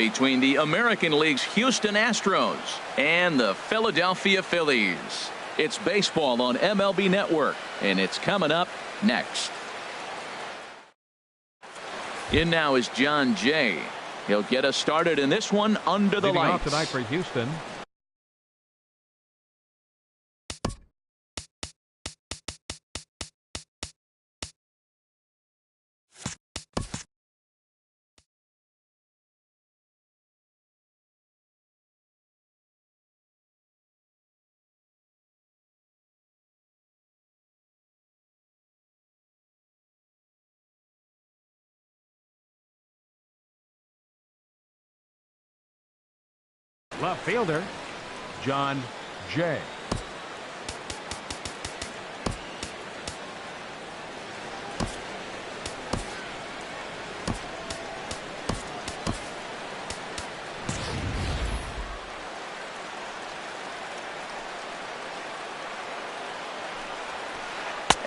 between the American League's Houston Astros and the Philadelphia Phillies. It's baseball on MLB Network, and it's coming up next. In now is John Jay. He'll get us started in this one under the Leading lights. off tonight for Houston. Left fielder, John Jay.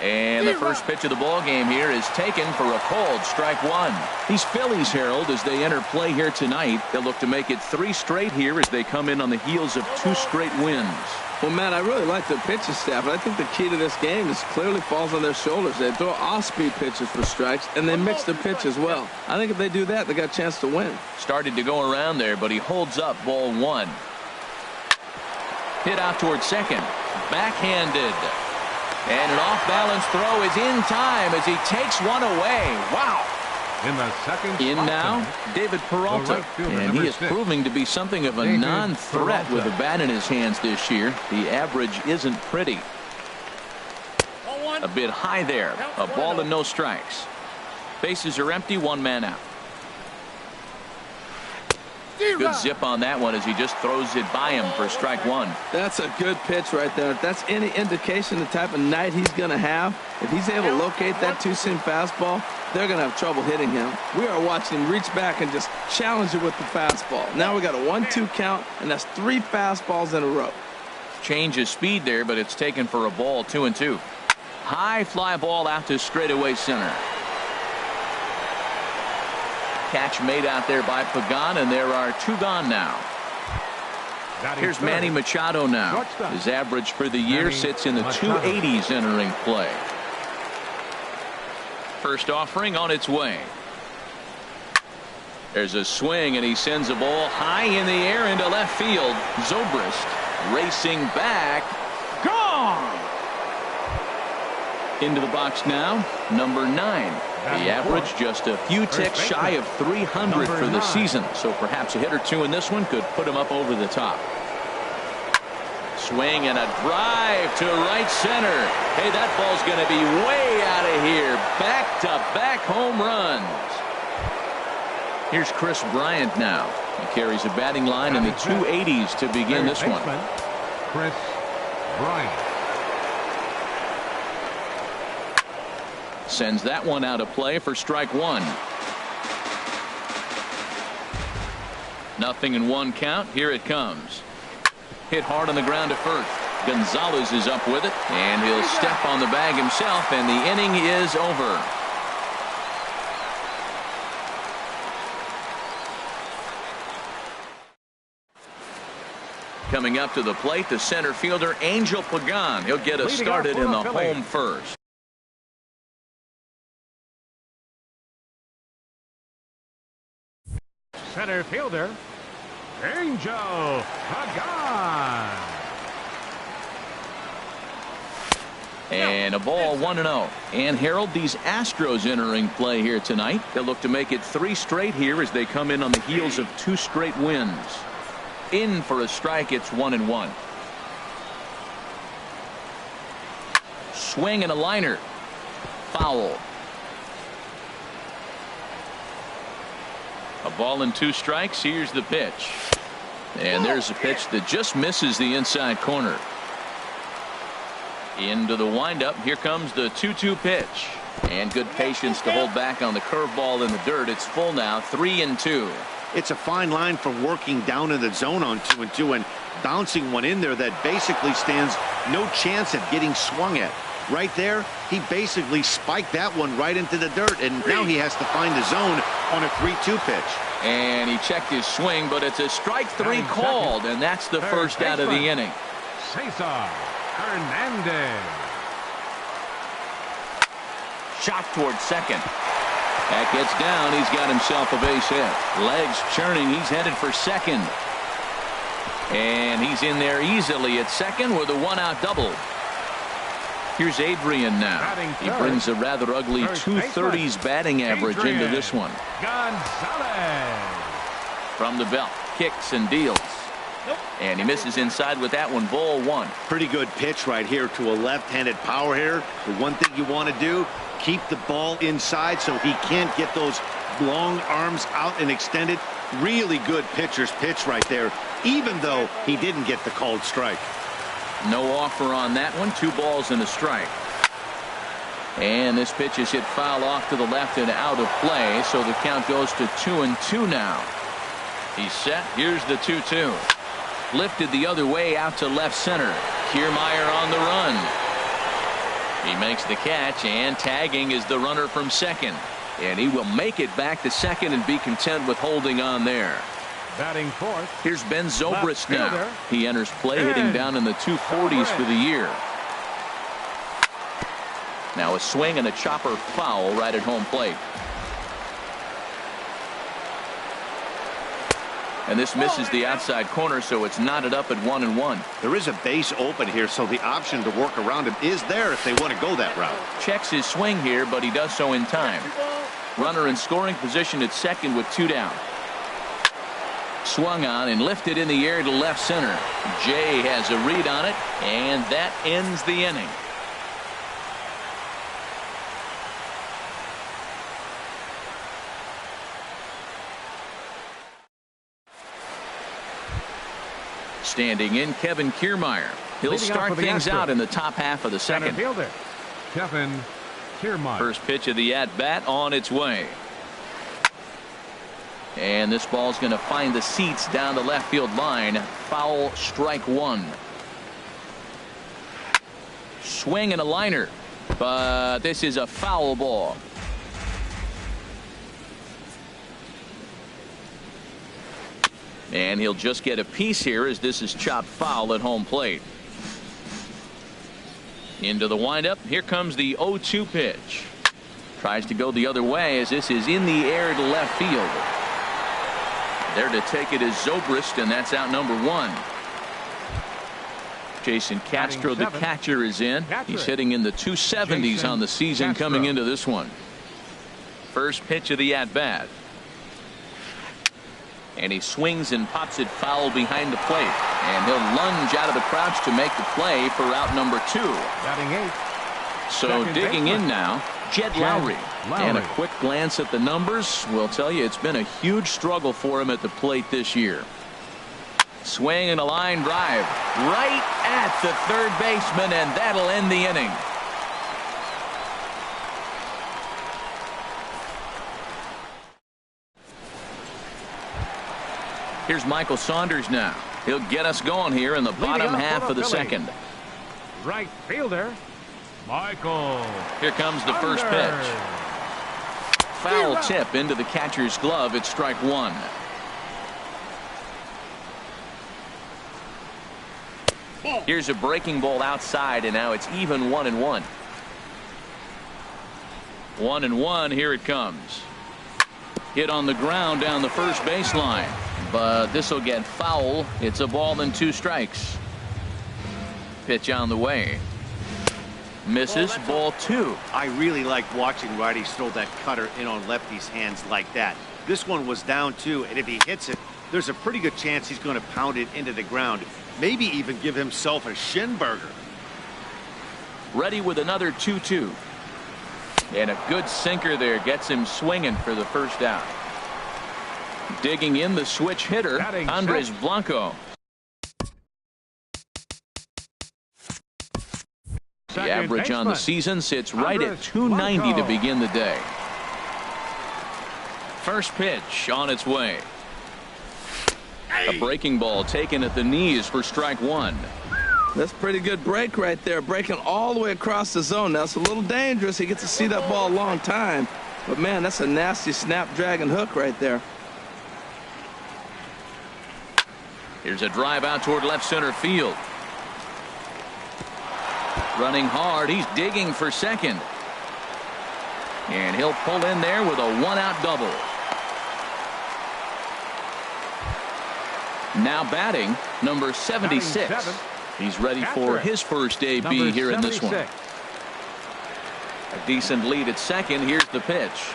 And the first pitch of the ball game here is taken for a cold strike one. These Phillies, Harold, as they enter play here tonight, they'll look to make it 3 straight here as they come in on the heels of 2 straight wins. Well, Matt, I really like the pitching staff, but I think the key to this game is clearly falls on their shoulders. They throw off-speed pitches for strikes, and they mix the pitch as well. I think if they do that, they got a chance to win. Started to go around there, but he holds up ball 1. Hit out towards second. Backhanded. And an off-balance throw is in time as he takes one away. Wow. In the second in now, tonight, David Peralta. right fielder, and he is 6. proving to be something of a non-threat with a bat in his hands this year. The average isn't pretty. A bit high there. A ball and no strikes. Bases are empty, 1 man out. Good zip on that one as he just throws it by him for strike 1. That's a good pitch right there. If that's any indication the type of night he's going to have, if he's able to locate that 2-seam fastball, they're going to have trouble hitting him. We are watching him reach back and just challenge it with the fastball. Now we got a 1-2 count, and that's 3 fastballs in a row. Change his speed there, but it's taken for a ball, 2-2. High fly ball out to straightaway center. Catch made out there by Pagan, and there are 2 gone now. Here's Manny Machado now. His average for the year sits in the 280s entering play. First offering on its way. There's a swing, and he sends a ball high in the air into left field. Zobrist racing back. Gone! Into the box now, number 9. The average just a few ticks shy of 300 for the season, so perhaps a hit or 2 in this one could put him up over the top. Swing and a drive to right center. Hey, that ball's going to be way out of here. Back-to-back home runs. Here's Chris Bryant now. He carries a batting line in the 280s to begin this one. Chris Bryant. Sends that one out of play for strike 1. 0-1 count. Here it comes. Hit hard on the ground to first. Gonzalez is up with it, and he'll step on the bag himself, and the inning is over. Coming up to the plate, the center fielder Angel Pagan. He'll get us started in the home first. Center fielder, Angel Pagan. And a ball, 1-0. And Harold, these Astros entering play here tonight. They'll look to make it 3 straight here as they come in on the heels of 2 straight wins. In for a strike, it's 1-1. Swing and a liner. Foul. A ball and 2 strikes. Here's the pitch. And there's a pitch that just misses the inside corner. Into the windup. Here comes the 2-2 pitch. And good patience to hold back on the curveball in the dirt. It's full now, 3-2. It's a fine line for working down in the zone on 2-2 and bouncing one in there that basically stands no chance at getting swung at. Right there, he basically spiked that one right into the dirt, and now he has to find the zone on a 3-2 pitch. And he checked his swing, but it's a strike three called, and that's the first out of the inning. Cesar Hernandez. Shot towards second. That gets down. He's got himself a base hit. Legs churning. He's headed for second. And he's in there easily at second with a one-out double. Here's Adrian now. He brings a rather ugly 230s batting average into this one. Gonzalez. From the belt. Kicks and deals. And he misses inside with that one. Ball one. Pretty good pitch right here to a left-handed power hitter. The one thing you want to do, keep the ball inside so he can't get those long arms out and extended. Really good pitcher's pitch right there, even though he didn't get the called strike. No offer on that one. 2 balls and a strike. And this pitch is hit foul off to the left and out of play, so the count goes to 2-2 now. He's set. Here's the 2-2. Lifted the other way out to left center. Kiermaier on the run. He makes the catch, and tagging is the runner from second. And he will make it back to second and be content with holding on there. Batting fourth. Here's Ben Zobrist now. He enters play hitting down in the 240s for the year. Now a swing and a chopper foul right at home plate. And this misses the outside corner, so it's knotted up at 1-1. There is a base open here, so the option to work around him is there if they want to go that route. Checks his swing here, but he does so in time. Runner in scoring position at second with 2 down. Swung on and lifted in the air to left center. Jay has a read on it, and that ends the inning. Standing in, Kevin Kiermaier. He'll start things out in the top half of the second. Fielder Kevin Kiermaier. First pitch of the at-bat on its way. And this ball's going to find the seats down the left field line. Foul, strike one. Swing and a liner, but this is a foul ball. And he'll just get a piece here as this is chopped foul at home plate. Into the windup. Here comes the 0-2 pitch. Tries to go the other way as this is in the air to left field. There to take it is Zobrist, and that's out number 1. Jason Castro, the catcher, is in. He's hitting in the 270s on the season coming into this one. First pitch of the at-bat. And he swings and pops it foul behind the plate. And he'll lunge out of the crouch to make the play for out number 2. Batting 8. So digging in now, Jed Lowry. And a quick glance at the numbers will tell you it's been a huge struggle for him at the plate this year. Swing and a line drive right at the third baseman, and that'll end the inning. Here's Michael Saunders now. He'll get us going here in the bottom half of the second. Right fielder Michael. Here comes the first pitch. Foul tip into the catcher's glove. It's strike one. Here's a breaking ball outside, and now it's even 1-1. 1-1. Here it comes. Hit on the ground down the first baseline, but this will get foul. It's a ball and 2 strikes. Pitch on the way. Misses. Ball 2. I really like watching righties throw that cutter in on lefties' hands like that. This one was down 2, and if he hits it, there's a pretty good chance he's going to pound it into the ground. Maybe even give himself a shin burger. Ready with another 2-2. And a good sinker there gets him swinging for the first out. Digging in, the switch hitter, Andres Blanco. The average on the season sits right at 290 to begin the day. First pitch on its way. A breaking ball taken at the knees for strike one. That's a pretty good break right there, breaking all the way across the zone. Now, it's a little dangerous. He gets to see that ball a long time. But, man, that's a nasty snapdragon hook right there. Here's a drive out toward left center field. Running hard. He's digging for second. And he'll pull in there with a one-out double. Now batting, number 76. He's ready for his first AB here in this one. A decent lead at second. Here's the pitch.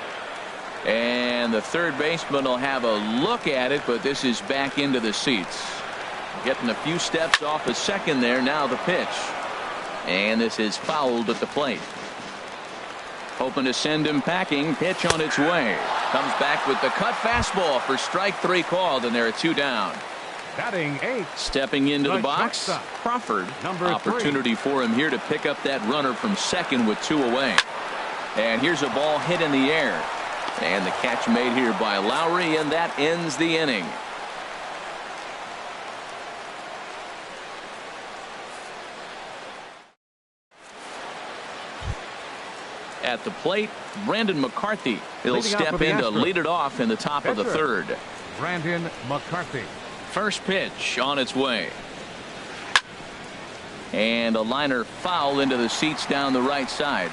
And the third baseman will have a look at it, but this is back into the seats. Getting a few steps off a second there. Now the pitch. And this is fouled at the plate. Hoping to send him packing. Pitch on its way. Comes back with the cut fastball for strike 3 called, and there are 2 down. Batting 8. Stepping into the box, Crawford. Opportunity for him here to pick up that runner from second with 2 away. And here's a ball hit in the air. And the catch made here by Lowry, and that ends the inning. At the plate, Brandon McCarthy. He'll step in to lead it off in the top of the third. Brandon McCarthy. First pitch on its way. And a liner foul into the seats down the right side.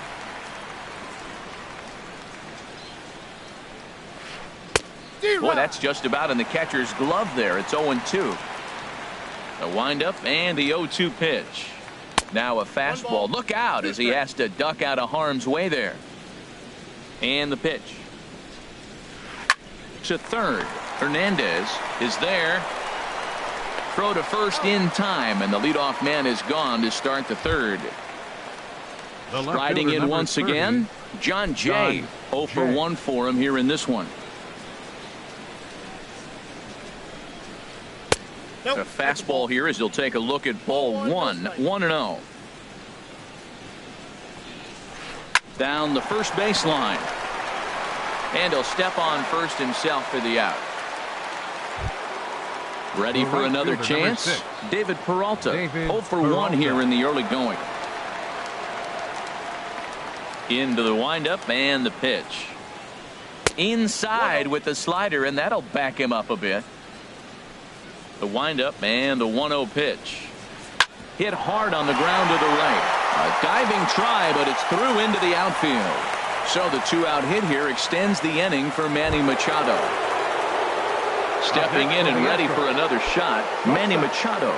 Boy, that's just about in the catcher's glove there. It's 0-2. The windup and the 0-2 pitch. Now a fastball. Look out as he has to duck out of harm's way there. And the pitch. To third. Hernandez is there. Throw to first in time, and the leadoff man is gone to start the third. Striding in once again, John Jay. 0 for 1 for him here in this one. A fastball here as he'll take a look at ball 1. 1-0. Down the first baseline. And he'll step on first himself for the out. Ready for another chance. David Peralta. 0 for 1 here in the early going. Into the windup and the pitch. Inside with the slider, and that'll back him up a bit. The windup and the 1-0 pitch. Hit hard on the ground to the right. A diving try, but it's through into the outfield. So the 2-out hit here extends the inning for Manny Machado. Stepping in and ready for another shot, Manny Machado.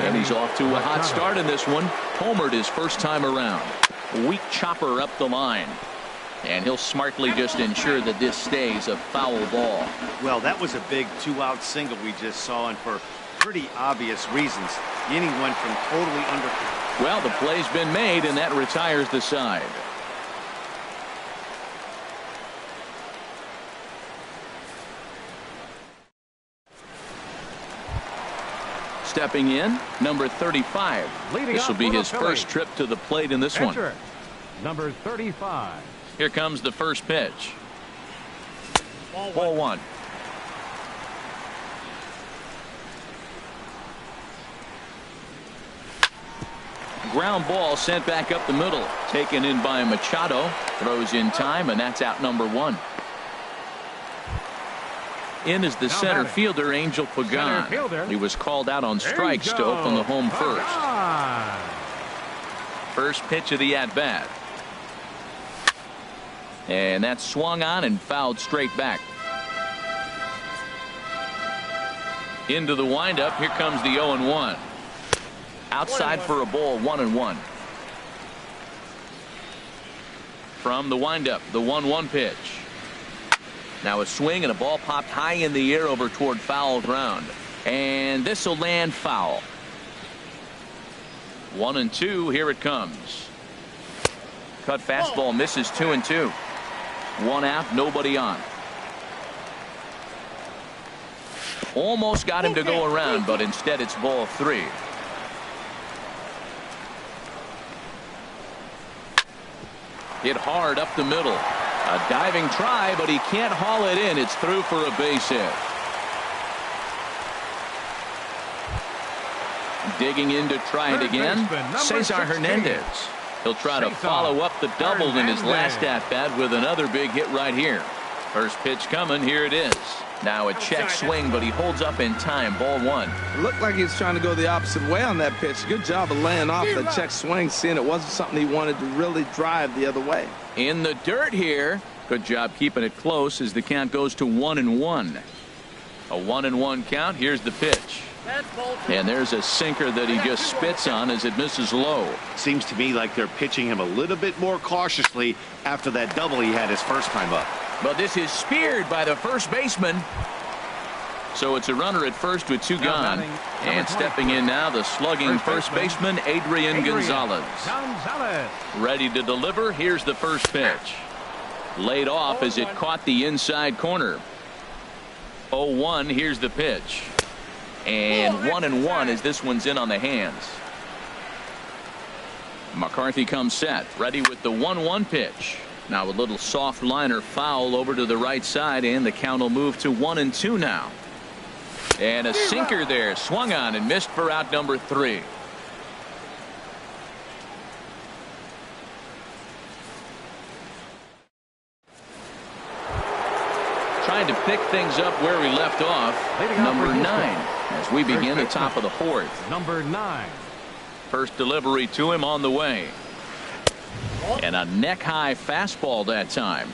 And he's off to a hot start in this one. Homered his first time around. Weak chopper up the line. And he'll smartly just ensure that this stays a foul ball. Well, that was a big 2-out single we just saw, and for pretty obvious reasons. The inning went from totally under. Well, the play's been made, and that retires the side. Stepping in, number 35. This will be his first trip to the plate in this one. Number 35. Here comes the first pitch. Ball 1. Ground ball sent back up the middle. Taken in by Machado. Throws in time, and that's out number 1. In is the center fielder, Angel Pagan. He was called out on strikes to open the home first. First pitch of the at-bat. And that's swung on and fouled straight back. Into the windup. Here comes the 0-1. Outside for a ball, 1-1. From the windup, the 1-1 pitch. Now a swing and a ball popped high in the air over toward foul ground. And this will land foul. 1-2. Here it comes. Cut fastball misses 2-2. 1 out, nobody on. Almost got him to go around, but instead it's ball 3. Hit hard up the middle. A diving try, but he can't haul it in. It's through for a base hit. Digging in to try it again, Cesar Hernandez. He'll try to follow up the double in his last at-bat with another big hit right here. First pitch coming, here it is. Now a check swing, but he holds up in time, ball one. It looked like he was trying to go the opposite way on that pitch. Good job of laying off the check swing, seeing it wasn't something he wanted to really drive the other way. In the dirt here. Good job keeping it close as the count goes to 1-1. A 1-1 count. Here's the pitch. And there's a sinker that he just spits on as it misses low. Seems to me like they're pitching him a little bit more cautiously after that double he had his first time up. But this is speared by the first baseman. So it's a runner at first with two gone. And stepping in now, the slugging first baseman, Adrian Gonzalez. Ready to deliver. Here's the first pitch. Laid off as it caught the inside corner. 0-1. Here's the pitch. And 1-1 as this one's in on the hands. McCarthy comes set. Ready with the 1-1 pitch. Now a little soft liner foul over to the right side, and the count will move to 1-2 now. And a sinker there, swung on and missed for out number 3. Trying to pick things up where we left off. Number 9 as we begin the top of the 4th. Number 9. First delivery to him on the way. And a neck-high fastball that time.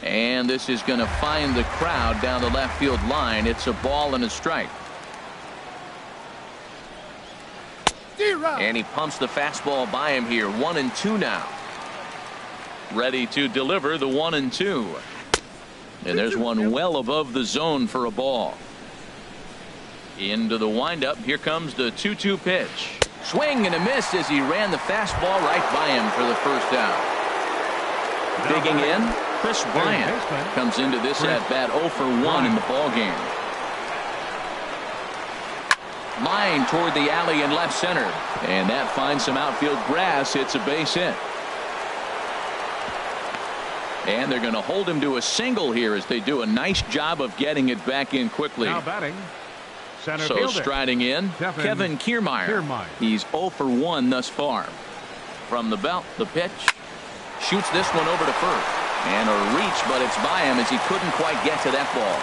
And this is going to find the crowd down the left field line. It's a ball and a strike. And he pumps the fastball by him here. 1-2 now. Ready to deliver the 1-2. And there's one well above the zone for a ball. Into the windup. Here comes the 2-2 pitch. Swing and a miss as he ran the fastball right by him for the first out. Digging in, Chris Bryant comes into this at bat 0 for 1 in the ball game. Line toward the alley in left center, and that finds some outfield grass. It's a base hit. And they're going to hold him to a single here as they do a nice job of getting it back in quickly. Now batting, center so fielder, striding in, Kevin Kiermaier. He's 0 for 1 thus far. From the belt, the pitch. Shoots this one over to first. And a reach, but it's by him as he couldn't quite get to that ball.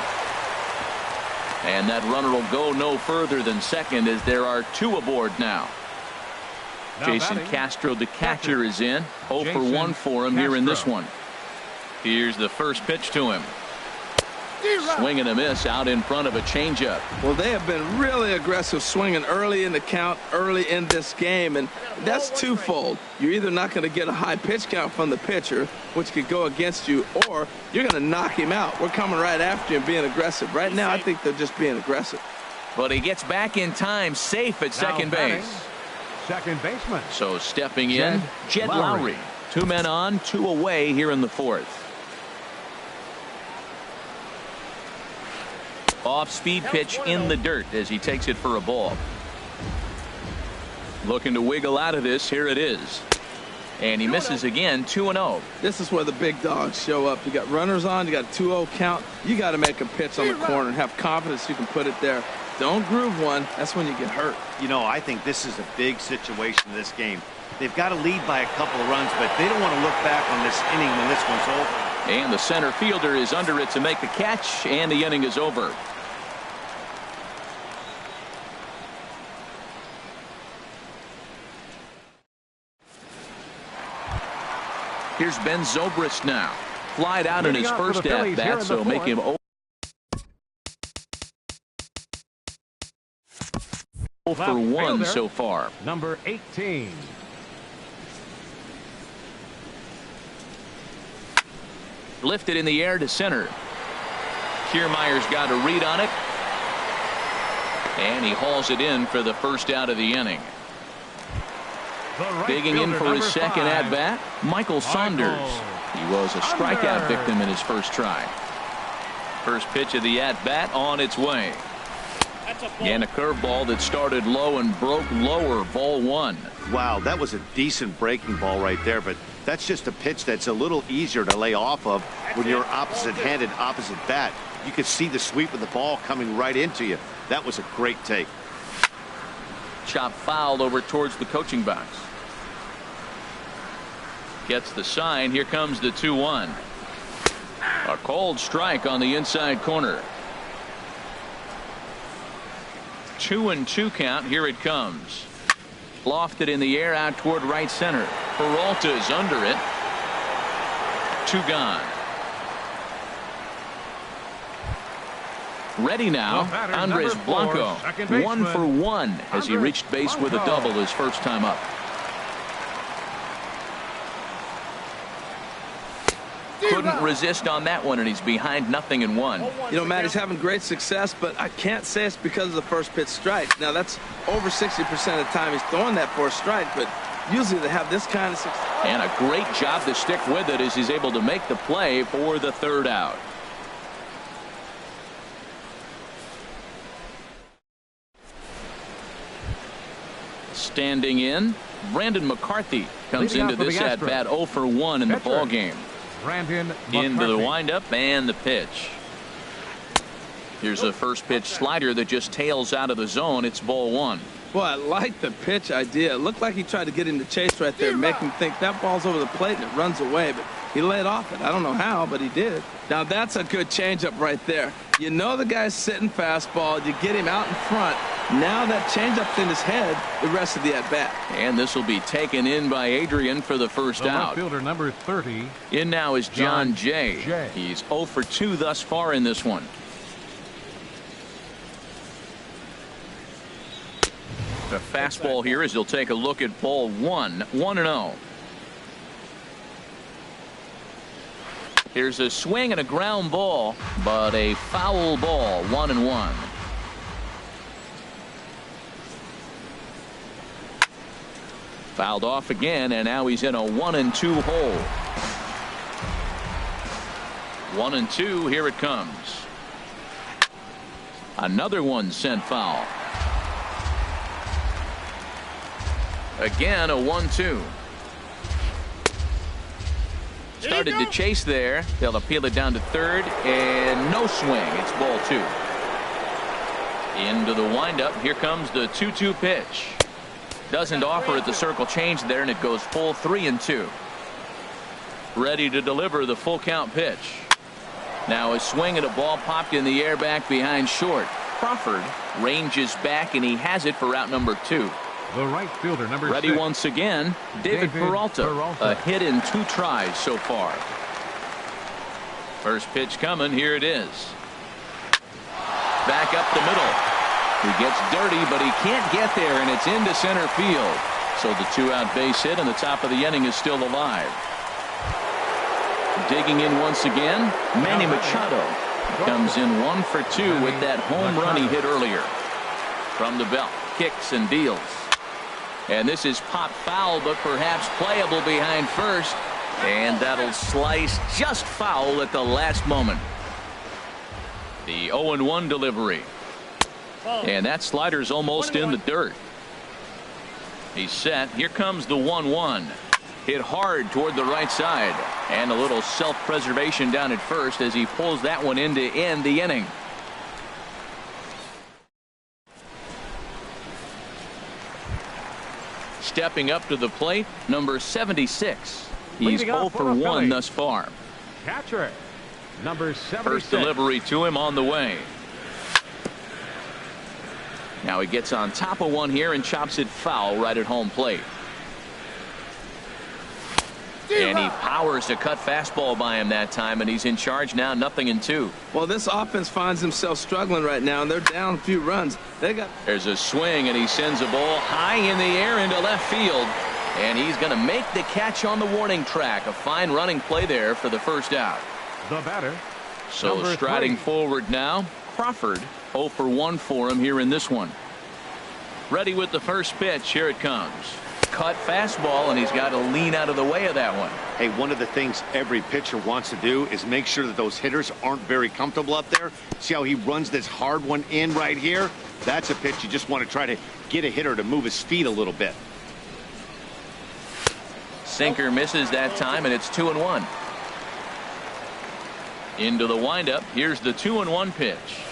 And that runner will go no further than second as there are 2 aboard now. Jason Castro, the catcher, is in. 0 for 1 for him here in this one. Here's the first pitch to him. Swing and a miss out in front of a changeup. Well, they have been really aggressive swinging early in the count, early in this game, and that's twofold. You're either not going to get a high pitch count from the pitcher, which could go against you, or you're going to knock him out. We're coming right after him being aggressive. Right now, I think they're just being aggressive. But he gets back in time, safe at second base. Second baseman. So stepping in, Jed Lowry. 2 men on, 2 away here in the 4th. Off-speed pitch in the dirt as he takes it for a ball. Looking to wiggle out of this. Here it is. And he misses again. 2-0. This is where the big dogs show up. You got runners on. You got a 2-0 count. You got to make a pitch on the corner and have confidence you can put it there. Don't groove one. That's when you get hurt. You know, I think this is a big situation in this game. They've got to lead by a couple of runs, but they don't want to look back on this inning when this one's over. And the center fielder is under it to make the catch, and the inning is over. Here's Ben Zobrist now. Flied out in his first at-bat, so make him 0 for 1 so far. Number 18. Lifted in the air to center. Kiermaier's got a read on it. And he hauls it in for the first out of the inning. Digging in for his second at-bat, Michael Saunders. He was a strikeout victim in his first try. First pitch of the at-bat on its way. And a curveball that started low and broke lower, ball 1. Wow, that was a decent breaking ball right there, but That's just a pitch that's a little easier to lay off of when you're opposite-handed, opposite bat. You could see the sweep of the ball coming right into you. That was a great take. Chop fouled over towards the coaching box. Gets the sign. Here comes the 2-1. A cold strike on the inside corner. 2-2 count. Here it comes. Lofted in the air out toward right center. Peralta's under it. 2 gone. Ready now, Andres Blanco. 1 for 1 as he reached base with a double his first time up. Couldn't resist on that one, and he's behind 0-1. You know, Matt, he's having great success, but I can't say it's because of the first pitch strike. Now, that's over 60% of the time he's throwing that for a strike, but usually they have this kind of success. And a great job to stick with it as he's able to make the play for the 3rd out. Standing in, Brandon McCarthy comes into this at bat 0 for 1 in the ball game. Brandon Into the windup and the pitch. Here's a first pitch slider that just tails out of the zone. It's ball 1. Well, I like the pitch idea. It looked like he tried to get him to chase right there, make him think that ball's over the plate and it runs away, but he laid off it. I don't know how, but he did. Now that's a good changeup right there. You know the guy's sitting fastball. You get him out in front. Now that changeup's in his head the rest of the at-bat. And this will be taken in by Adrian for the first out. Fielder number 30. In now is John Jay. He's 0 for 2 thus far in this one. The fastball here as he'll take a look at ball 1. 1-0. Here's a swing and a ground ball, but a foul ball. 1-1. Fouled off again, and now he's in a 1-2 hole. 1-2. Here it comes. Another one sent foul. Again, a 1-2. Started to chase there. They'll appeal it down to 3rd, and no swing. It's ball 2. Into the windup. Here comes the 2-2 pitch. Doesn't offer at the circle change there, and it goes full 3-2. Ready to deliver the full count pitch. Now a swing and a ball popped in the air back behind short. Crawford ranges back, and he has it for out number 2. The right fielder number Ready 6. once again, David Peralta. A hit in 2 tries so far. First pitch coming. Here it is. Back up the middle. He gets dirty, but he can't get there, and it's into center field. So the 2-out base hit, and the top of the inning is still alive. Digging in once again, Manny Machado comes in 1 for 2 with that home run he hit earlier. From the belt, kicks and deals. And this is pop foul, but perhaps playable behind first. And that'll slice just foul at the last moment. The 0-1 delivery. And that slider's almost in the dirt. He's set. Here comes the 1-1. Hit hard toward the right side. And a little self-preservation down at first as he pulls that one in to end the inning. Stepping up to the plate, number 76. He's 0 for 1 thus far. Catcher, number 76. First delivery to him on the way. Now he gets on top of one here and chops it foul right at home plate. And he powers a cut fastball by him that time, and he's in charge now, 0-2. Well, this offense finds himself struggling right now, and they're down a few runs. There's a swing, and he sends a ball high in the air into left field. And he's going to make the catch on the warning track. A fine running play there for the first out. The batter. So striding forward now, Crawford. 0 for 1 for him here in this one. Ready with the first pitch. Here it comes. Cut fastball, and he's got to lean out of the way of that one. Hey, one of the things every pitcher wants to do is make sure that those hitters aren't very comfortable up there. See how he runs this hard one in right here? That's a pitch you just want to try to get a hitter to move his feet a little bit. Sinker misses that time, and it's 2-1. Into the windup. Here's the 2-1 pitch.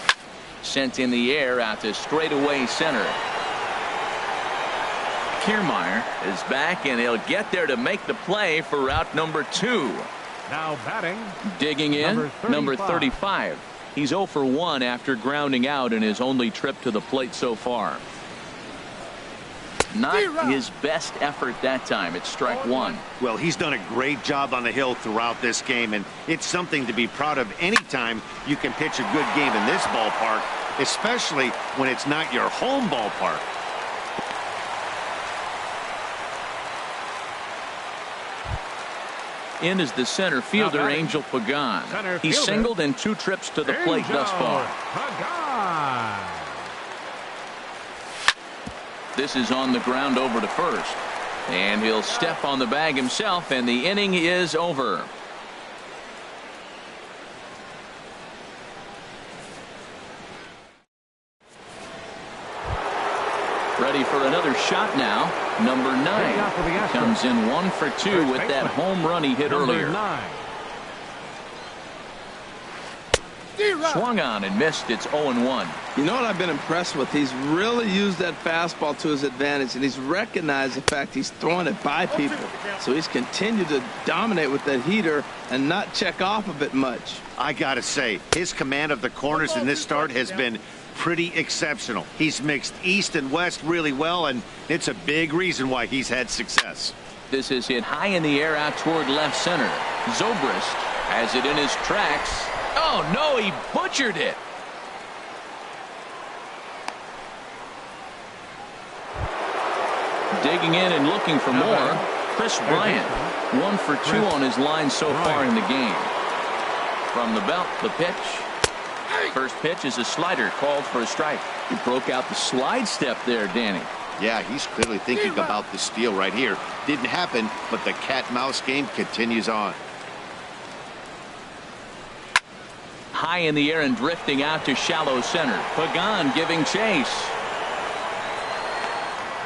Sent in the air out to straightaway center. Kiermaier is back, and he'll get there to make the play for out number 2. Now batting. Digging in, number 35. He's 0 for 1 after grounding out in his only trip to the plate so far. Not his best effort that time. It's strike 1. Well, he's done a great job on the hill throughout this game, and it's something to be proud of anytime you can pitch a good game in this ballpark, especially when it's not your home ballpark. In is the center fielder, Angel Pagan. He's singled in 2 trips to the plate thus far. Pagan. This is on the ground over to first. And he'll step on the bag himself, and the inning is over. Ready for another shot now. Number 9 comes in 1 for 2 with that home run he hit earlier. 9. Swung on and missed. It's 0-1. You know what I've been impressed with? He's really used that fastball to his advantage, and he's recognized the fact he's throwing it by people. So he's continued to dominate with that heater and not check off of it much. I gotta say, his command of the corners in this start has been pretty exceptional. He's mixed east and west really well, and it's a big reason why he's had success. This is hit high in the air out toward left center. Zobrist has it in his tracks. Oh, no, he butchered it. Digging in and looking for more. Chris Bryant, 1 for 2 on his line so far in the game. From the belt, the pitch. First pitch is a slider called for a strike. He broke out the slide step there, Danny. Yeah, he's clearly thinking about the steal right here. Didn't happen, but the cat-mouse game continues on. High in the air and drifting out to shallow center. Pagan giving chase.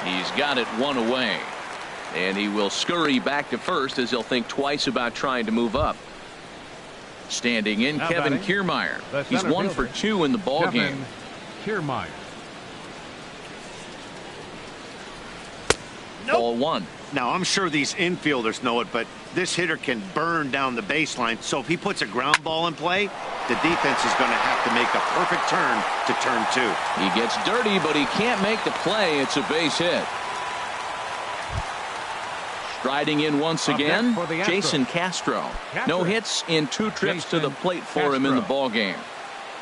He's got it 1 away. And he will scurry back to first as he'll think twice about trying to move up. Standing in, Kevin Kiermaier. He's 1 for 2 in the ball game. Kiermaier. Ball 1. Now, I'm sure these infielders know it, but this hitter can burn down the baseline. So if he puts a ground ball in play, the defense is going to have to make a perfect turn to turn 2. He gets dirty, but he can't make the play. It's a base hit. Striding in once again, Jason Castro. No hits in 2 trips to the plate for him in the ball game.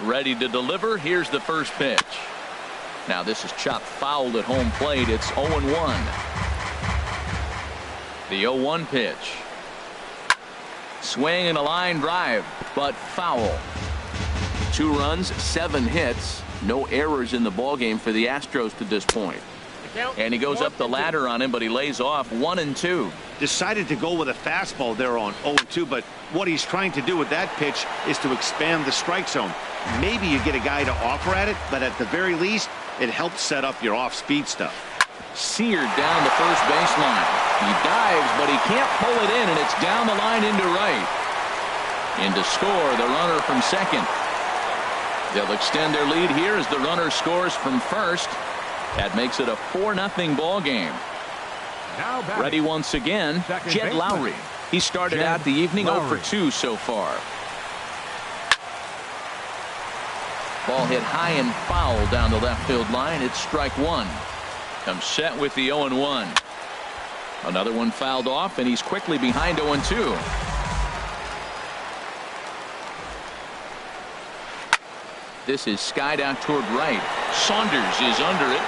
Ready to deliver. Here's the first pitch. Now this is chopped foul at home plate. It's 0-1. The 0-1 pitch. Swing and a line drive, but foul. 2 runs, 7 hits. No errors in the ball game for the Astros to this point. And he goes up the ladder on him, but he lays off 1-2. Decided to go with a fastball there on 0-2, but what he's trying to do with that pitch is to expand the strike zone. Maybe you get a guy to offer at it, but at the very least, it helps set up your off-speed stuff. Seared down the first baseline. He dives, but he can't pull it in, and it's down the line into right. In to score, the runner from second. They'll extend their lead here as the runner scores from first. That makes it a 4-0 ball game. Ready once again, Jed Lowry. He started out the evening 0 for 2 so far. Ball hit high and foul down the left field line. It's strike 1. Comes set with the 0-1. Another one fouled off, and he's quickly behind 0-2. This is skied out toward right. Saunders is under it,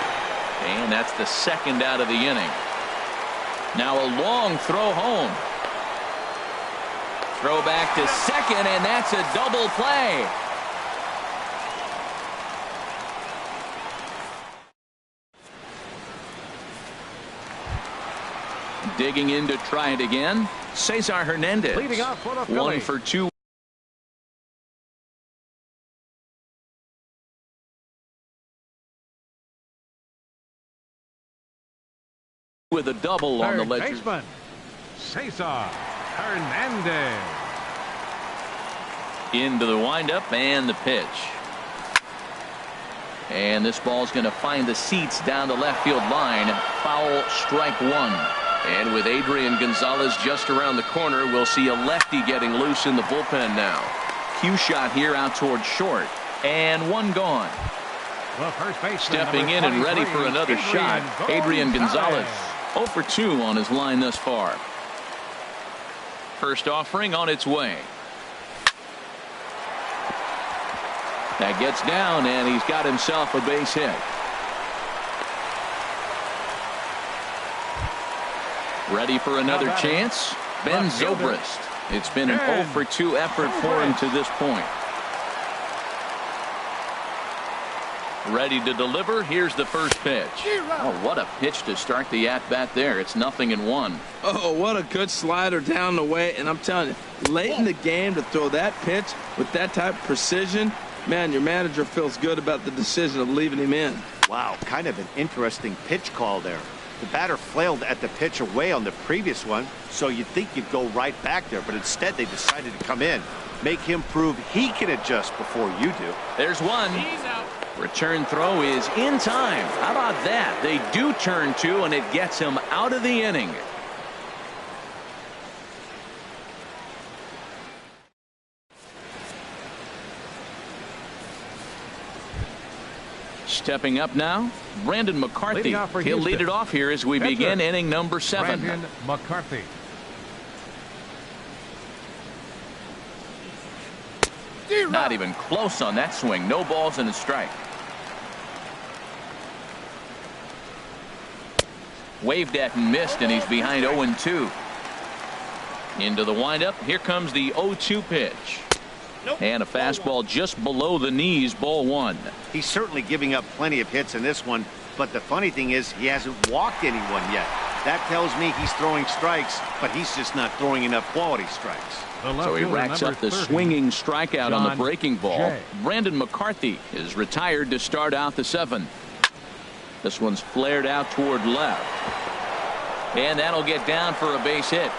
and that's the second out of the inning. Now a long throw home. Throw back to second, and that's a double play. Digging in to try it again, Cesar Hernandez. 1 for 2. With a double on the ledger. Cesar Hernandez. Into the windup and the pitch. And this ball's going to find the seats down the left field line. Foul, strike one. And with Adrian Gonzalez just around the corner, we'll see a lefty getting loose in the bullpen now. Cue shot here out towards short. And one gone. The first baseman, stepping in and ready for another shot, Adrian Gonzalez. 0 for 2 on his line thus far. First offering on its way. That gets down, and he's got himself a base hit. Ready for another chance? Ben Zobrist. It's been an 0 for 2 effort for him to this point. Ready to deliver. Here's the first pitch. Oh, what a pitch to start the at-bat there. It's 0-1. Oh, what a good slider down the way. And I'm telling you, late in the game to throw that pitch with that type of precision, man, your manager feels good about the decision of leaving him in. Wow, kind of an interesting pitch call there. The batter flailed at the pitch away on the previous one, so you'd think you'd go right back there, but instead they decided to come in. Make him prove he can adjust before you do. There's one. He's out. Return throw is in time. How about that? They do turn two, and it gets him out of the inning. Stepping up now, Brandon McCarthy. He'll lead it off here as we begin inning number 7. Brandon McCarthy. Not even close on that swing. No balls and a strike. Waved at and missed, and he's behind 0-2. Into the windup. Here comes the 0-2 pitch. And a fastball just below the knees, ball 1. He's certainly giving up plenty of hits in this one, but the funny thing is he hasn't walked anyone yet. That tells me he's throwing strikes, but he's just not throwing enough quality strikes. So he racks up the swinging strikeout on the breaking ball. Brandon McCarthy is retired to start out the 7th. This one's flared out toward left. And that'll get down for a base hit.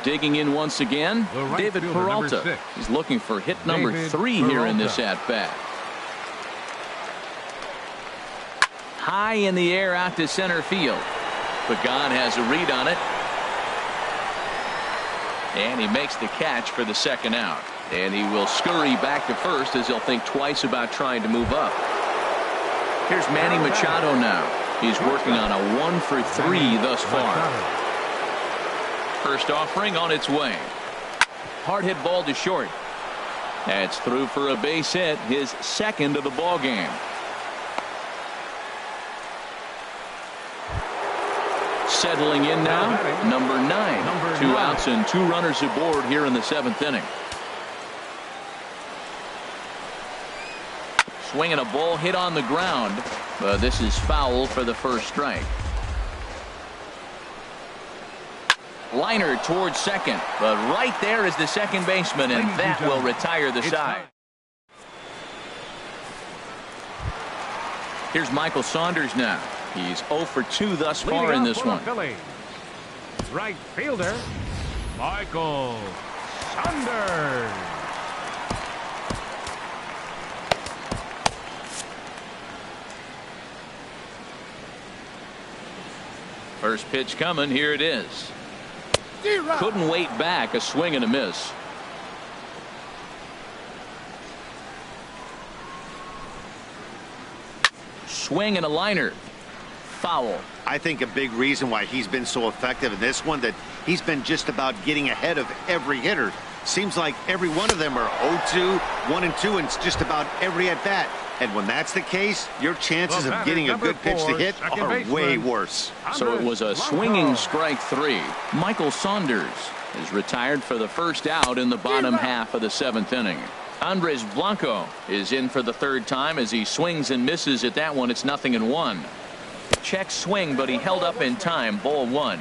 Digging in once again, David Peralta. He's looking for hit number 3 here in this at-bat. High in the air out to center field. Pagan has a read on it. And he makes the catch for the second out. And he will scurry back to first as he'll think twice about trying to move up. Here's Manny Machado now. He's working on a 1 for 3 thus far. First offering on its way. Hard hit ball to short. That's through for a base hit, his second of the ball game. Settling in now, number 9. 2 outs and 2 runners aboard here in the 7th inning. Swinging a ball hit on the ground, but this is foul for the first strike. Liner towards second, but right there is the second baseman, and that will retire the side. Here's Michael Saunders now. He's 0 for 2 thus far in this one. Right fielder, Michael Saunders. First pitch coming. Here it is. Couldn't wait back. A swing and a miss. Swing and a liner. Foul. I think a big reason why he's been so effective in this one, that he's been just about getting ahead of every hitter. Seems like every one of them are 0-2, 1-2, and it's just about every at bat. And when that's the case, your chances of getting a good pitch to hit are way worse. So it was a swinging strike 3. Michael Saunders is retired for the first out in the bottom half of the 7th inning. Andres Blanco is in for the 3rd time as he swings and misses at that one. It's 0-1. Check swing, but he held up in time. Ball 1.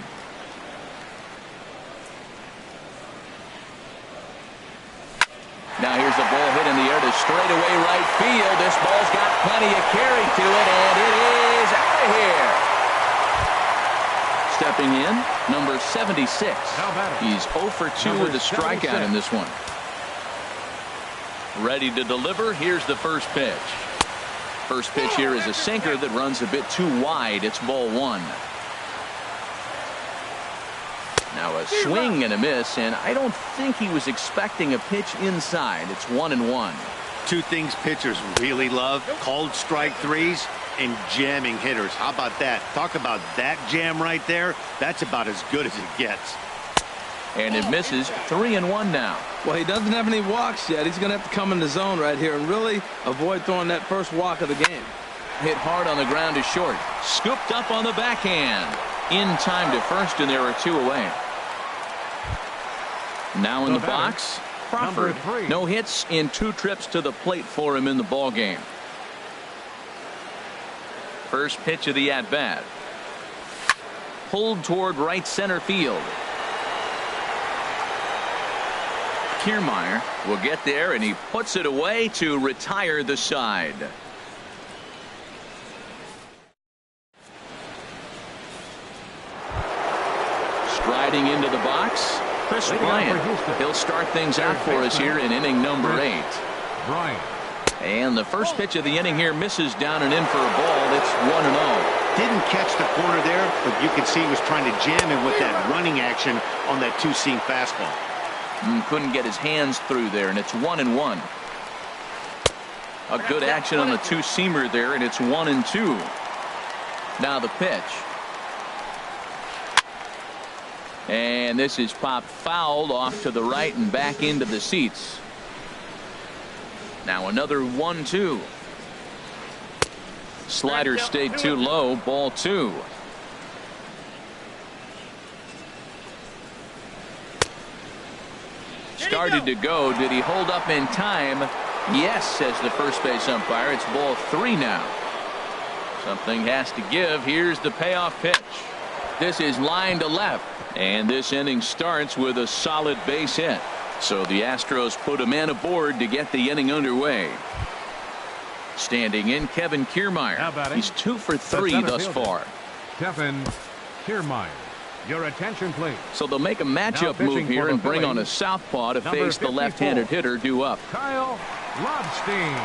Now here's the ball hit in the air to straightaway right field. This ball's got plenty of carry to it, and it is out of here. Stepping in, number 76. He's 0 for 2 with a strikeout in this one. Ready to deliver. Here's the first pitch. First pitch here is a sinker that runs a bit too wide. It's ball 1. Now a swing and a miss, and I don't think he was expecting a pitch inside. It's 1-1. Two things pitchers really love: called strike threes and jamming hitters. How about that? Talk about that jam right there. That's about as good as it gets. And it misses. 3-1 now. Well, he doesn't have any walks yet. He's going to have to come in the zone right here and really avoid throwing that first walk of the game. Hit hard on the ground is short. Scooped up on the backhand. In time to first, and there are 2 away. Now in the box, Crawford. No hits in 2 trips to the plate for him in the ball game. First pitch of the at-bat. Pulled toward right center field. Kiermaier will get there, and he puts it away to retire the side. Striding into the box, Chris Bryant. He'll start things out for us here in inning number 8. And the first pitch of the inning here misses down and in for a ball. It's 1-0. Didn't catch the corner there, but you can see he was trying to jam him with that running action on that two-seam fastball. Couldn't get his hands through there, and it's 1-1. A good action on the two-seamer there, and it's 1-2. Now the pitch. And this is popped fouled off to the right and back into the seats. Now another 1-2. Slider stayed too low. Ball 2. Started to go. Did he hold up in time? Yes, says the first base umpire. It's ball 3 now. Something has to give. Here's the payoff pitch. This is line to left, and this inning starts with a solid base hit. So the Astros put a man aboard to get the inning underway. Standing in, Kevin Kiermaier. He's 2 for 3 thus far. Kevin Kiermaier. Your attention, please. So they'll make a matchup move here and bring on a southpaw to face the left-handed hitter due up. Kyle Lobstein.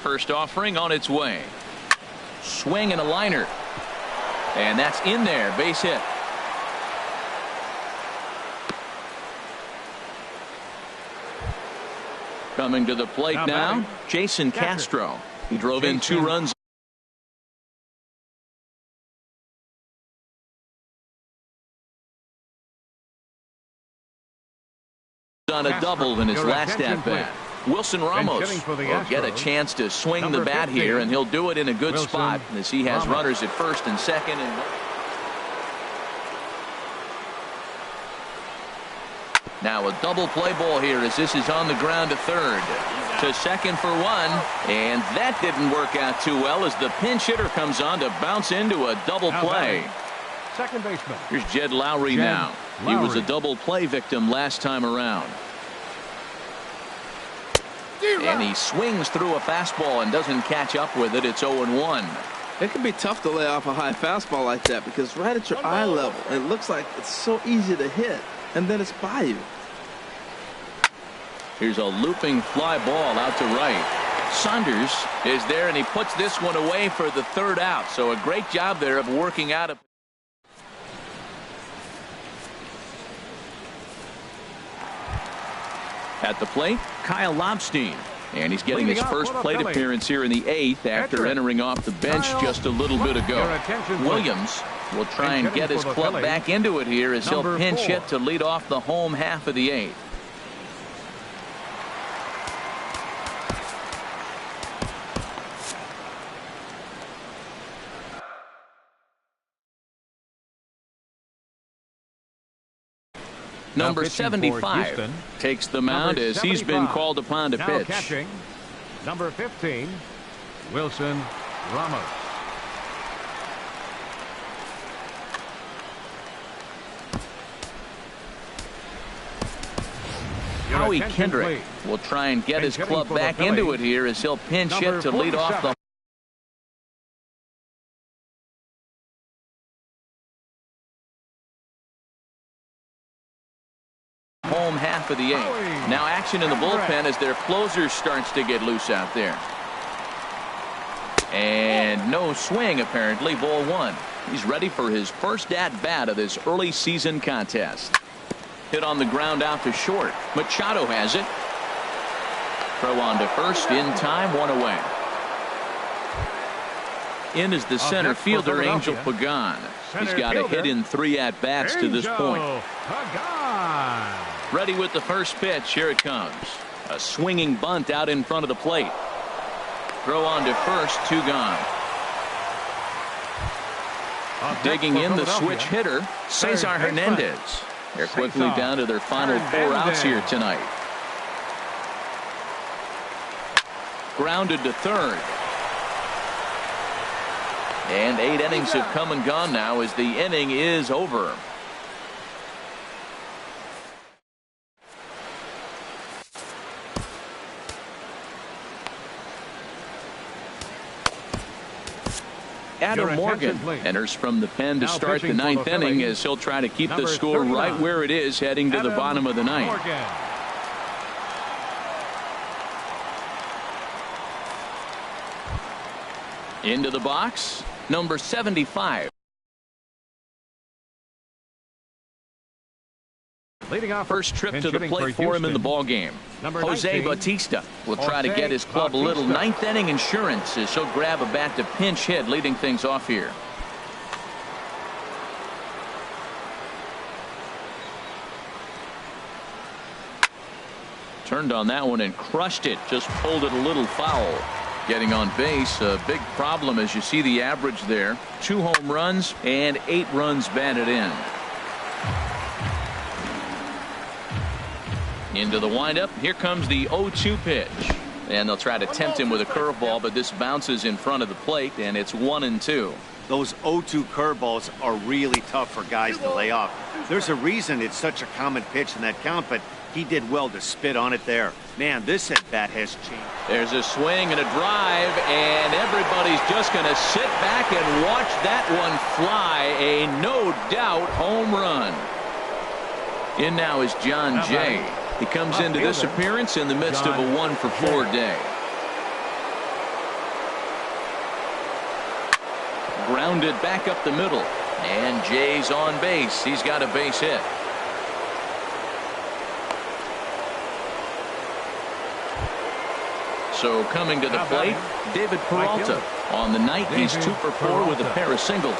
First offering on its way. Swing and a liner. And that's in there. Base hit. Coming to the plate now, Jason Castro. He drove in 2 runs on a double in his last at-bat. Wilson Ramos will get a chance to swing the bat here, and he'll do it in a good spot as he has runners at first and second. And now a double play ball here as this is on the ground to third. To second for 1, and that didn't work out too well as the pinch hitter comes on to bounce into a double play. Second baseman. Here's Jed Lowry now. He was a double play victim last time around. And he swings through a fastball and doesn't catch up with it. It's 0-1. It can be tough to lay off a high fastball like that because right at your eye level, it looks like it's so easy to hit, and then it's by you. Here's a looping fly ball out to right. Saunders is there, and he puts this one away for the 3rd out. So a great job there of working out a at the plate, Kyle Lobstein. And he's getting his first plate appearance here in the 8th after entering off the bench just a little bit ago. Williams will try and get his club back into it here as he'll pinch hit to lead off the home half of the 8th. Number 75 takes the mound as he's been called upon to pitch. Catching, number 15, Wilson Ramos. Howie attention, Kendrick please. will try and get his Pinch hitting club for the back into it Phillies, here as he'll pinch number hit to lead off 47. the home half of the eighth. Now action in the bullpen as their closer starts to get loose out there. And no swing, apparently. Ball one. He's ready for his first at-bat of this early season contest. Hit on the ground out to short. Machado has it. Throw on to first in time, one away. In is the center fielder, Angel Pagan. He's got a hit in 3 at-bats to this point. Ready with the first pitch. Here it comes. A swinging bunt out in front of the plate. Throw on to first, 2 gone. Digging in the switch hitter, Cesar Hernandez. They're quickly down to their final 4 outs here tonight. Grounded to third. And 8 innings have come and gone now as the inning is over. Adam Morgan enters from the pen to start the 9th inning as he'll try to keep the score right where it is heading to the bottom of the 9th. Into the box, number 75. Leading off First trip to the plate for him in the ball game. Jose Bautista will try to get his club a little 9th inning insurance as he'll grab a bat to pinch hit, leading things off here. Turned on that one and crushed it. Just pulled it a little foul. Getting on base, a big problem as you see the average there. 2 home runs and 8 runs batted in. Into the windup. Here comes the 0-2 pitch. And they'll try to tempt him with a curveball, but this bounces in front of the plate, and it's 1-2. Those 0-2 curveballs are really tough for guys to lay off. There's a reason it's such a common pitch in that count, but he did well to spit on it there. Man, this at-bat has changed. There's a swing and a drive, and everybody's just going to sit back and watch that one fly. A no-doubt home run. In now is John Jay. He comes into this appearance in the midst of a 1-for-4 day. Grounded back up the middle. And Jay's on base. He's got a base hit. So coming to the plate, David Peralta. On the night, he's 2-for-4 with a pair of singles.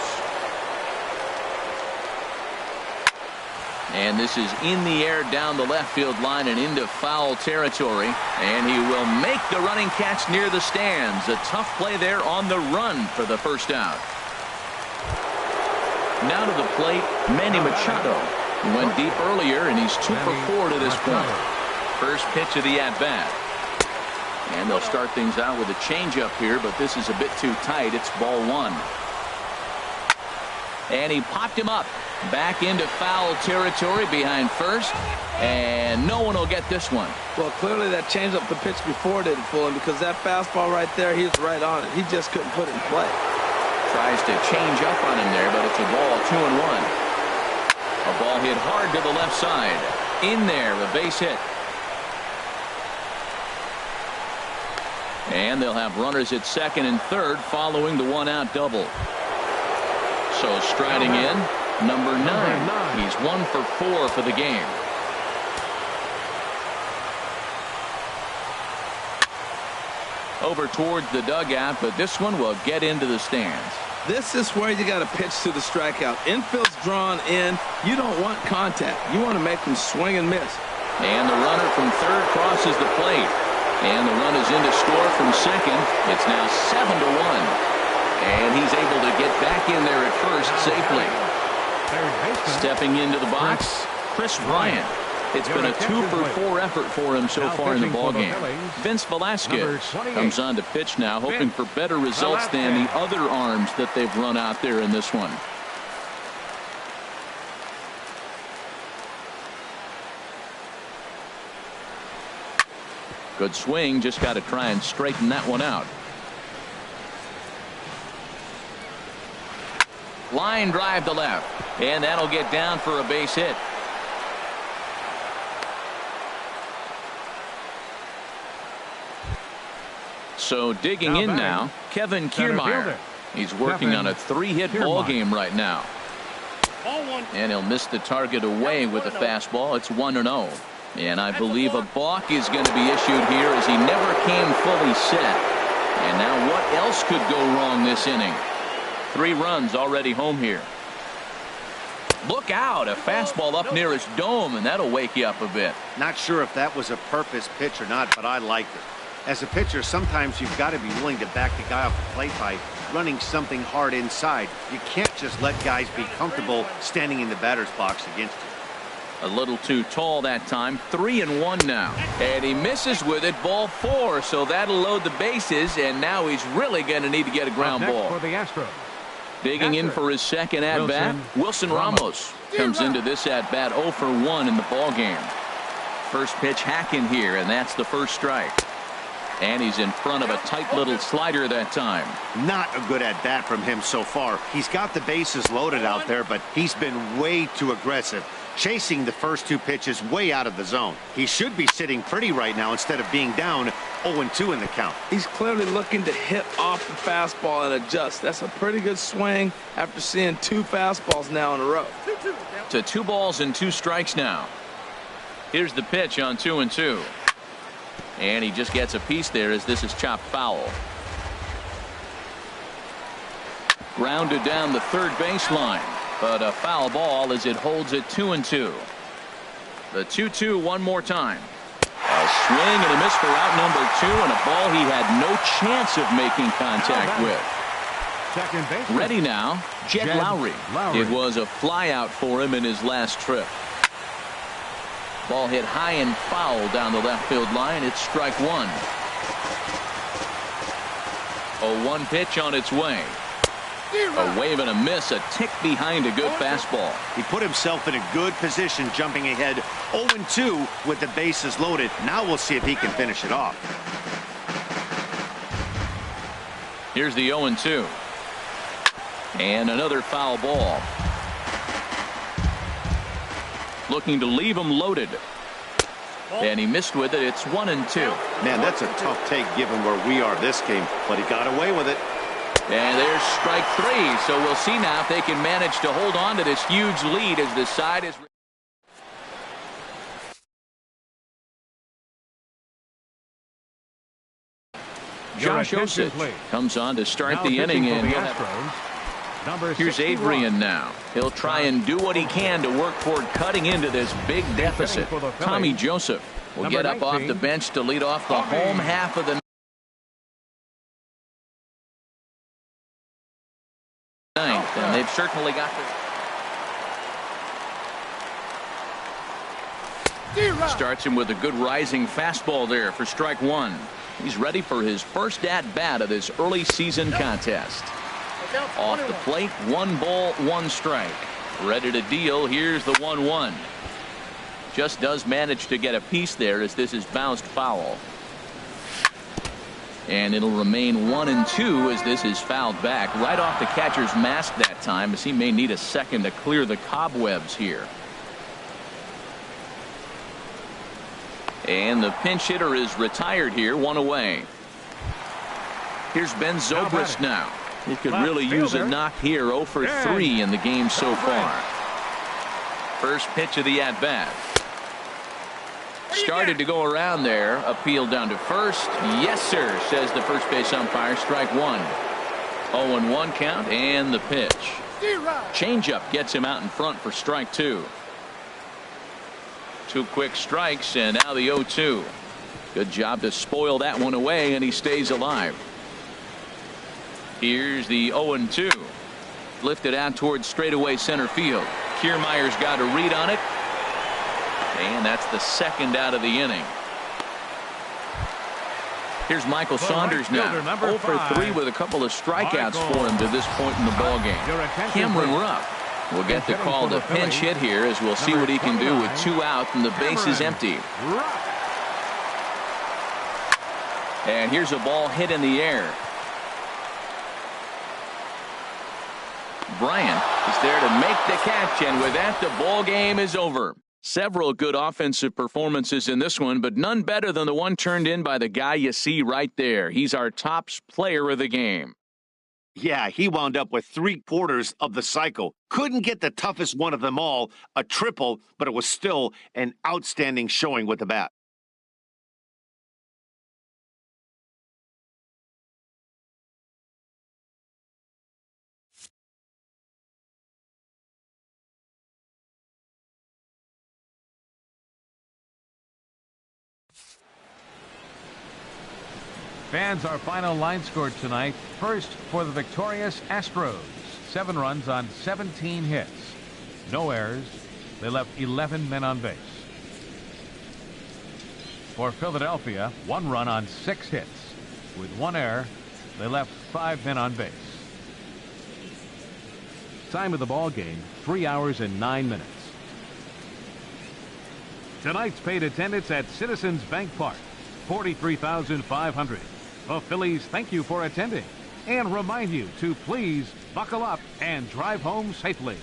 And this is in the air down the left field line and into foul territory. And he will make the running catch near the stands. A tough play there on the run for the first out. Now to the plate, Manny Machado. He went deep earlier, and he's 2-for-4 to this point. First pitch of the at-bat. And they'll start things out with a changeup here, but this is a bit too tight. It's ball 1. And he popped him up. Back into foul territory behind first. And no one will get this one. Well, clearly that changeup the pitch before didn't fool him, because that fastball right there, he was right on it. He just couldn't put it in play. Tries to change up on him there, but it's a ball, 2-1. A ball hit hard to the left side. In there, a base hit. And they'll have runners at second and third following the 1-out double. So striding in, number 9. He's 1-for-4 for the game. Over towards the dugout, but this one will get into the stands. This is where you got to pitch to the strikeout. Infield's drawn in. You don't want contact. You want to make them swing and miss. And the runner from third crosses the plate. And the run is in to score from second. It's now 7-1. And he's able to get back in there at first safely. Stepping into the box, Chris Bryant. It's been a 2-for-4 effort for him so far in the ballgame. Vince Velasquez comes on to pitch now, hoping for better results than the other arms that they've run out there in this one. Good swing, just got to try and straighten that one out. Line drive to left, and that'll get down for a base hit. So digging in now, Kevin Kiermaier. He's working on a 3-hit ball game right now. And he'll miss the target away with a fastball. It's 1-0. And I believe a balk is going to be issued here as he never came fully set. And now what else could go wrong this inning? 3 runs already home here. Look out, a fastball up near his dome, and that'll wake you up a bit. Not sure if that was a purpose pitch or not, but I liked it. As a pitcher, sometimes you've got to be willing to back the guy off the plate by running something hard inside. You can't just let guys be comfortable standing in the batter's box against you. A little too tall that time. 3-1 now. And he misses with it. Ball 4. So that'll load the bases. And now he's really going to need to get a ground ball. For the Astros. Digging in for his second at-bat, Wilson Ramos comes into this at-bat 0 for 1 in the ball game. First pitch hacking here, and that's the first strike. And he's in front of a tight little slider that time. Not a good at-bat from him so far. He's got the bases loaded out there, but he's been way too aggressive, chasing the first 2 pitches way out of the zone. He should be sitting pretty right now instead of being down 0-2 in the count. He's clearly looking to hit off the fastball and adjust. That's a pretty good swing after seeing 2 fastballs now in a row. To 2 balls and 2 strikes now. Here's the pitch on 2-2. And he just gets a piece there as this is chopped foul. Grounded down the third baseline, but a foul ball as it holds it 2-2. The 2-2 one more time. A swing and a miss for out number 2, and a ball he had no chance of making contact with. Second base. Ready now, Jed Lowry. It was a fly out for him in his last trip. Ball hit high and foul down the left field line. It's strike 1. A 1 pitch on its way. A wave and a miss, a tick behind a good fastball. He put himself in a good position jumping ahead 0-2 with the bases loaded. Now we'll see if he can finish it off. Here's the 0-2. And another foul ball. Looking to leave him loaded. And he missed with it. It's 1-2. Man, that's a tough take given where we are this game, but he got away with it. And there's strike 3. So we'll see now if they can manage to hold on to this huge lead as the side is. Josh Osich comes on to start the inning, and here's Adrian now. He'll try and do what he can to work toward cutting into this big deficit. Tommy Joseph will get up off the bench to lead off the home half of the ninth, and they've certainly got this. Starts him with a good rising fastball there for strike 1. He's ready for his first at-bat of this early season contest. Off the plate, 1 ball, 1 strike. Ready to deal. Here's the 1-1. Just does manage to get a piece there as this is bounced foul. And it'll remain 1-2 as this is fouled back right off the catcher's mask that time, as he may need a second to clear the cobwebs here. And the pinch hitter is retired here, 1 away. Here's Ben Zobrist now. He could really use a knock here. 0 for 3 in the game so far. First pitch of the at-bat. Started to go around there. Appeal down to first. Yes, sir, says the first base umpire. Strike 1. 0-1 count, and the pitch. Changeup gets him out in front for strike 2. 2 quick strikes, and now the 0-2. Good job to spoil that one away, and he stays alive. Here's the 0-2. Lifted out towards straightaway center field. Kiermaier's got a read on it. And that's the second out of the inning. Here's Michael Saunders now. 0 for 3 with a couple of strikeouts for him to this point in the ballgame. Cameron Rupp will get the call to pinch hit here, as we'll see what he can do with 2 out and the base is empty. And here's a ball hit in the air. Bryant is there to make the catch, and with that, the ball game is over. Several good offensive performances in this one, but none better than the one turned in by the guy you see right there. He's our top player of the game. Yeah, he wound up with 3/4 of the cycle. Couldn't get the toughest one of them all, a triple, but it was still an outstanding showing with the bat. Fans, our final line score tonight. First for the victorious Astros. 7 runs on 17 hits. No errors. They left 11 men on base. For Philadelphia, 1 run on 6 hits. With 1 error, they left 5 men on base. Time of the ball game, 3 hours and 9 minutes. Tonight's paid attendance at Citizens Bank Park, 43,500. The Phillies thank you for attending and remind you to please buckle up and drive home safely.